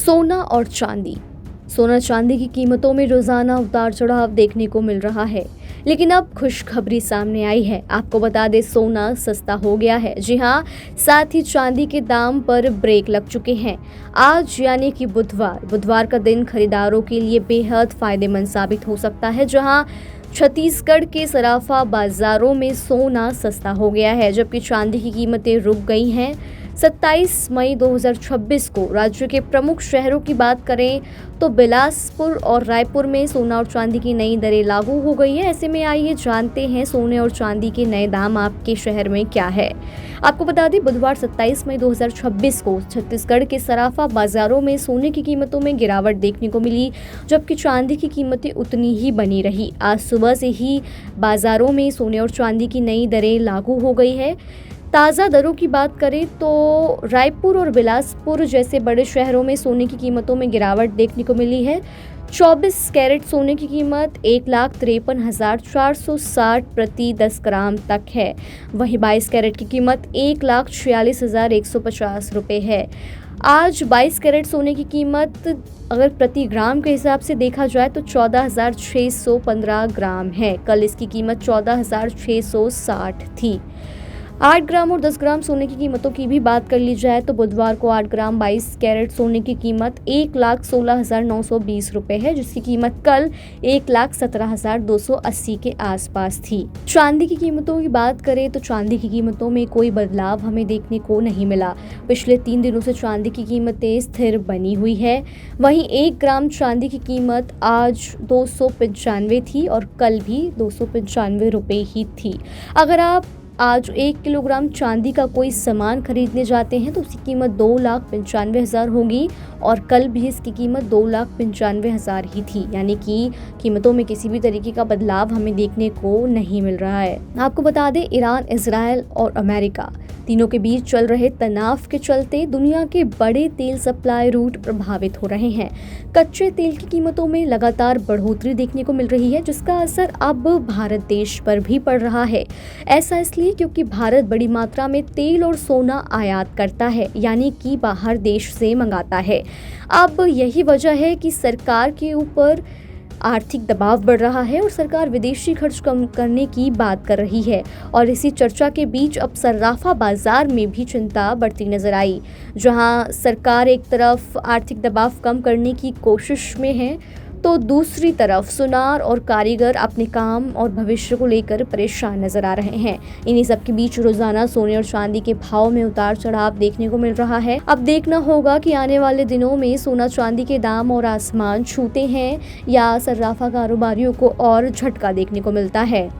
सोना और चांदी। सोना चांदी की कीमतों में रोजाना उतार चढ़ाव देखने को मिल रहा है, लेकिन अब खुशखबरी सामने आई है। आपको बता दें, सोना सस्ता हो गया है। जी हाँ, साथ ही चांदी के दाम पर ब्रेक लग चुके हैं। आज यानी कि बुधवार का दिन खरीदारों के लिए बेहद फायदेमंद साबित हो सकता है, जहां छत्तीसगढ़ के सराफा बाजारों में सोना सस्ता हो गया है, जबकि चांदी की कीमतें रुक गई हैं। 27 मई 2026 को राज्य के प्रमुख शहरों की बात करें तो बिलासपुर और रायपुर में सोना और चांदी की नई दरें लागू हो गई है। ऐसे में आइए जानते हैं सोने और चांदी के नए दाम आपके शहर में क्या है। आपको बता दें, बुधवार 27 मई 2026 को छत्तीसगढ़ के सराफा बाजारों में सोने की कीमतों में गिरावट देखने को मिली, जबकि चांदी की कीमतें उतनी ही बनी रही। आज सुबह से ही बाजारों में सोने और चांदी की नई दरें लागू हो गई है। ताज़ा दरों की बात करें तो रायपुर और बिलासपुर जैसे बड़े शहरों में सोने की कीमतों में गिरावट देखने को मिली है। 24 कैरेट सोने की कीमत 1,53,460 प्रति 10 ग्राम तक है। वहीं 22 कैरेट की कीमत 1,46,150 रुपये है। आज 22 कैरेट सोने की कीमत अगर प्रति ग्राम के हिसाब से देखा जाए तो 14,615 ग्राम है। कल इसकी कीमत 14,660 थी। 8 ग्राम और 10 ग्राम सोने की कीमतों की भी बात कर ली जाए तो बुधवार को 8 ग्राम 22 कैरेट सोने की कीमत 1,16,920 रुपये है, जिसकी कीमत कल 1,17,280 के आसपास थी। चांदी की कीमतों की बात करें तो चांदी की कीमतों में कोई बदलाव हमें देखने को नहीं मिला। पिछले 3 दिनों से चांदी की कीमतें स्थिर बनी हुई है। वहीं 1 ग्राम चांदी की कीमत आज 295 थी और कल भी 295 रुपये ही थी। अगर आप आज 1 किलोग्राम चांदी का कोई सामान खरीदने जाते हैं तो उसकी कीमत 2,95,000 होगी और कल भी इसकी कीमत 2,95,000 ही थी। यानी कि कीमतों में किसी भी तरीके का बदलाव हमें देखने को नहीं मिल रहा है। आपको बता दें, ईरान, इजराइल और अमेरिका तीनों के बीच चल रहे तनाव के चलते दुनिया के बड़े तेल सप्लाई रूट प्रभावित हो रहे हैं। कच्चे तेल की कीमतों में लगातार बढ़ोतरी देखने को मिल रही है, जिसका असर अब भारत देश पर भी पड़ रहा है। ऐसा इसलिए क्योंकि भारत बड़ी मात्रा में तेल और सोना आयात करता है, यानी कि बाहर देश से मंगाता है। अब यही वजह है कि सरकार के ऊपर आर्थिक दबाव बढ़ रहा है और सरकार विदेशी खर्च कम करने की बात कर रही है। और इसी चर्चा के बीच अब सर्राफा बाजार में भी चिंता बढ़ती नजर आई, जहां सरकार एक तरफ आर्थिक दबाव कम करने की कोशिश में है तो दूसरी तरफ सुनार और कारीगर अपने काम और भविष्य को लेकर परेशान नजर आ रहे हैं। इन्हीं सब के बीच रोजाना सोने और चांदी के भाव में उतार चढ़ाव देखने को मिल रहा है। अब देखना होगा कि आने वाले दिनों में सोना चांदी के दाम और आसमान छूते हैं या सर्राफा कारोबारियों को और झटका देखने को मिलता है।